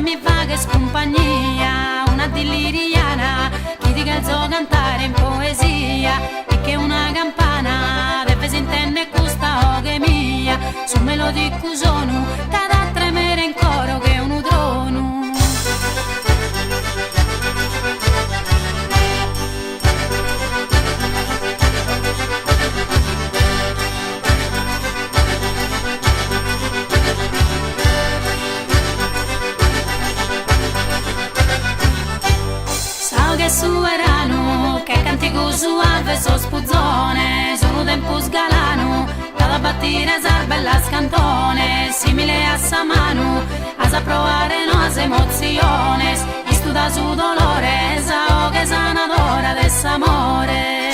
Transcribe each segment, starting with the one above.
mi fa che scompagnia, una dilliriana, chi dica il suo cantare in poesia, e che una campana deve si intende questa che mia, su melodico sono, da tremere in coro che un udrono. Che su erano, che cantico suave so spuzzone, sono tempo sgalano, cada battire sa bella scantone, simile a sa mano, a sa provare nos emoziones, istuda su dolore, sa o che sanadora dell'amore.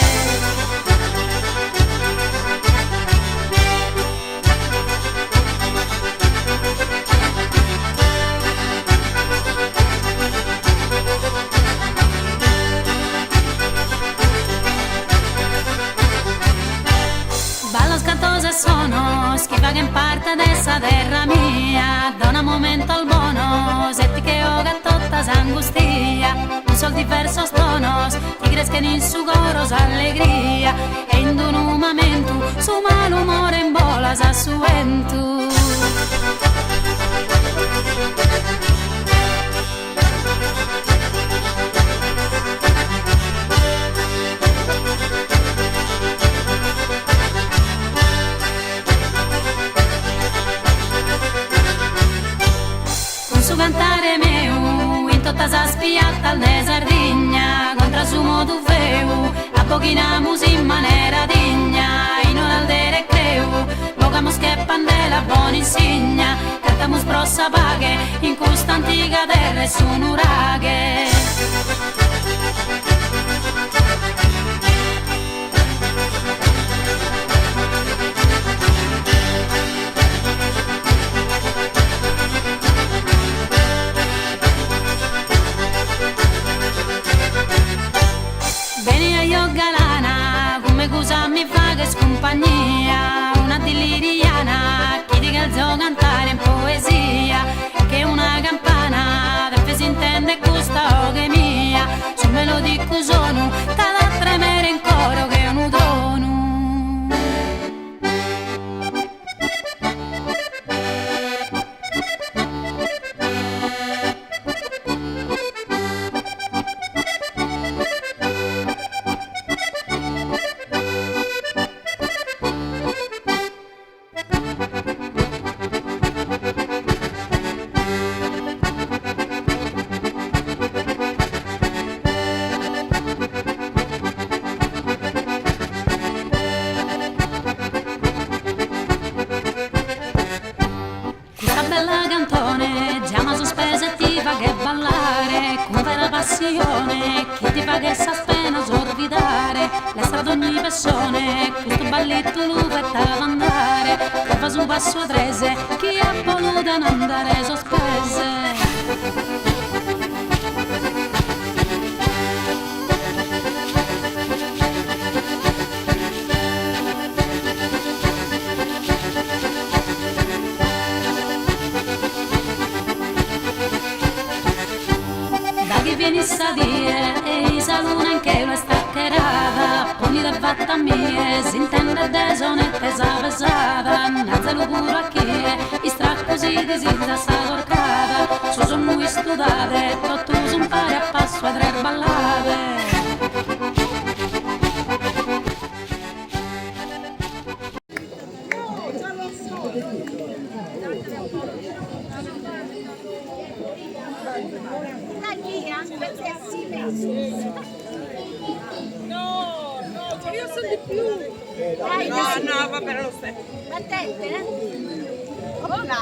Sono schifa che in parte dessa terra mia, da un momento al buono, setti che ho gattotta s'angustia, un sol diverso stonos, ti crescono in su coro s'allegria, e in un momento su malumore in bola s'assuentu. Cantare meu, in tutta sa spiatta al de Sardegna, contra su modu feu, abbochinamos in maniera digna, in ora al de recreu, vocamos che pandela buona insegna, cantamos prossa paghe, in questa antica terra e su nuraghe. Cosa mi fa che scompagnia, una dilliriana, chi dica il suo cantare in poesia, che una campana deve si intende questa o che mia, su melodico sono, da tremere in coro che è un udrono. Bella cantone, giama sospesa e ti fa che ballare, con vera passione, chi ti fa che sa appena sorridare, la strada ogni persone, questo balletto lo fettava andare, che fa su passo a trese, chi ha voluto non andare sospese. Venisse a dire e sa luna in che lo è staccherata, poi da fatta mia si intende de sonette sa pesata, nazzalo pure a chi è i straccosi di silda sta torcata, su sono noi studate tutto su un pari a passo a tre ballate. No, io sono di più. No, va bene lo stesso. Battente, Hola.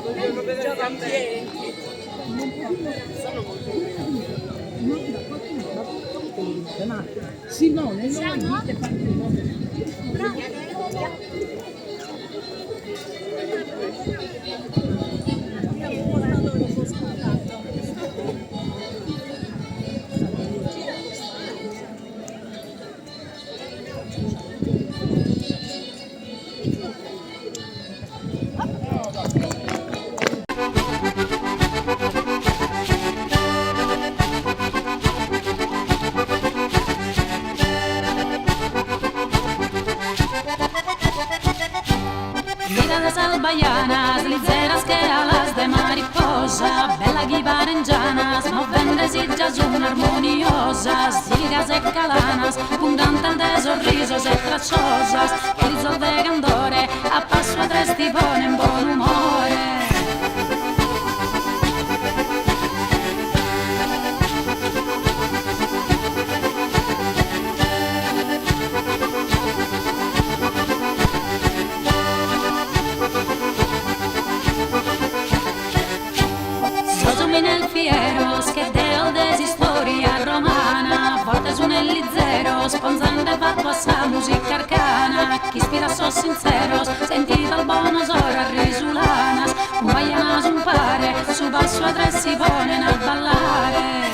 Vogliono vedere gli ambienti. Simone, no, dite Mira las albayanas, ligeras que alas de mariposa, bella guibarengianas, movendes y jazun armoniosas, ligas e calanas, puntantes de sorrisos e tracciosas, que risolve candore, a passo a tres ti ponen buon umore. Nel fieros che deo des historia romana, volte su nell'izero, sponzando fatto a sa musica arcana, chi ispira sos sinceros, sentito al bonos ora risulanas, un baianas un pare, su basso a tre si ponen a ballare.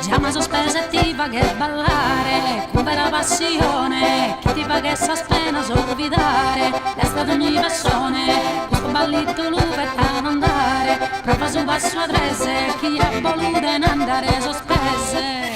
Già sospesa e ti va che ballare, con vera passione, chi ti va che sa spena sorvidare, resta ad ogni persone, questo ballito l'uvetta non andare, prova su basso a trese, chi ha voluto andare sospese.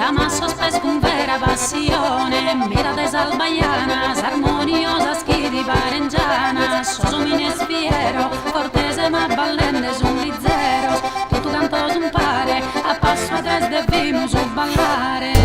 Ma sospes con vera passione, mira des albayanas, armoniosas chi di parengianas, sosomine spiero, cortese ma ballende su lizeros, tutto cantos un pare, a passo a tres devimos ballare.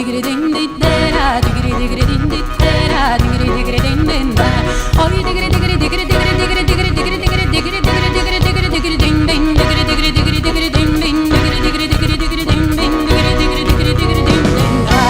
digri din di dera, digri digri din di dera, digri digri din din da. Oi digri digri digri digri digri digri digri digri digri digri digri digri digri din din, digri digri digri digri din din, digri digri digri digri din din, digri digri digri digri din din da.